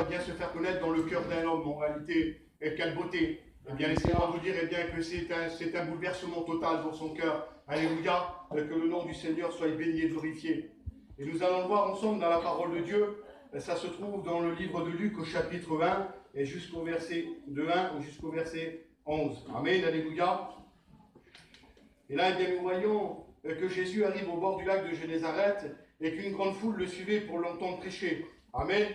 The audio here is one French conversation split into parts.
bien se faire connaître dans le cœur d'un homme, en réalité. Et quelle beauté! Eh bien, laissez-moi vous dire bien, que c'est un bouleversement total dans son cœur. Alléluia, que le nom du Seigneur soit béni et glorifié. Et nous allons le voir ensemble dans la parole de Dieu. Ça se trouve dans le livre de Luc au chapitre 20 et jusqu'au verset 1 jusqu'au verset 11. Amen, alléluia. Et là, eh bien, nous voyons que Jésus arrive au bord du lac de Génézareth et qu'une grande foule le suivait pour l'entendre prêcher. Amen.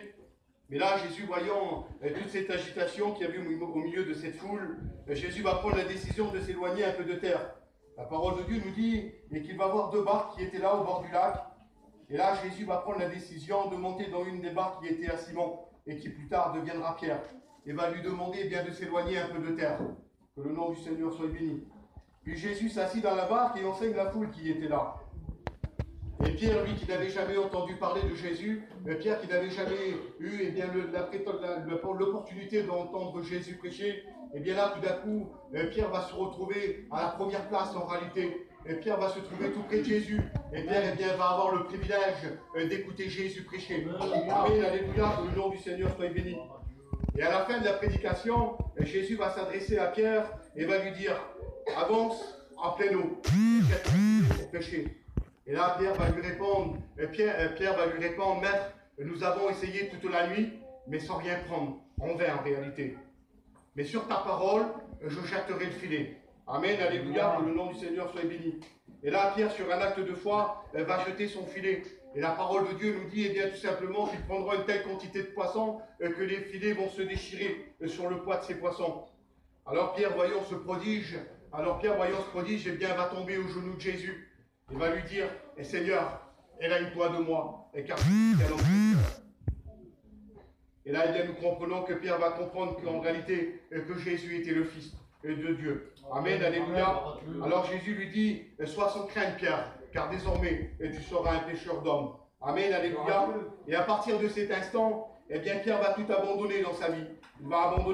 Mais là, Jésus, voyant toute cette agitation qu'il y avait au milieu de cette foule, Jésus va prendre la décision de s'éloigner un peu de terre. La parole de Dieu nous dit qu'il va voir deux barques qui étaient là au bord du lac. Et là, Jésus va prendre la décision de monter dans une des barques qui était à Simon et qui plus tard deviendra Pierre. Et va lui demander bien de s'éloigner un peu de terre. Que le nom du Seigneur soit béni. Puis Jésus s'assit dans la barque et enseigne la foule qui était là. Et Pierre, lui, qui n'avait jamais entendu parler de Jésus, Pierre qui n'avait jamais eu l'opportunité d'entendre Jésus prêcher, et bien là, tout d'un coup, Pierre va se retrouver à la première place en réalité. Et Pierre va se trouver tout près de Jésus. Et Pierre va avoir le privilège d'écouter Jésus prêcher. Amen, alléluia, que le nom du Seigneur soit béni. Et à la fin de la prédication, Jésus va s'adresser à Pierre et va lui dire, avance en pleine eau, pour pêcher. Et là, Pierre va lui répondre, Maître, nous avons essayé toute la nuit, mais sans rien prendre, en vain en réalité. Mais sur ta parole, je jetterai le filet. Amen, alléluia, que le nom du Seigneur soit béni. Et là, Pierre, sur un acte de foi, va jeter son filet. Et la parole de Dieu nous dit, bien tout simplement, qu'il prendra une telle quantité de poissons que les filets vont se déchirer sur le poids de ces poissons. Alors Pierre, voyant ce prodige, eh bien, va tomber aux genoux de Jésus. Il va lui dire, Seigneur, éloigne-toi de moi, car je suis un homme pécheur. Et là, eh bien, nous comprenons que Pierre va comprendre qu'en réalité, que Jésus était le Fils de Dieu. Amen, alléluia. Alors Jésus lui dit, sois sans crainte, Pierre, car désormais, tu seras un pécheur d'hommes. Amen, alléluia. Et à partir de cet instant, eh bien, Pierre va tout abandonner dans sa vie. Il va abandonner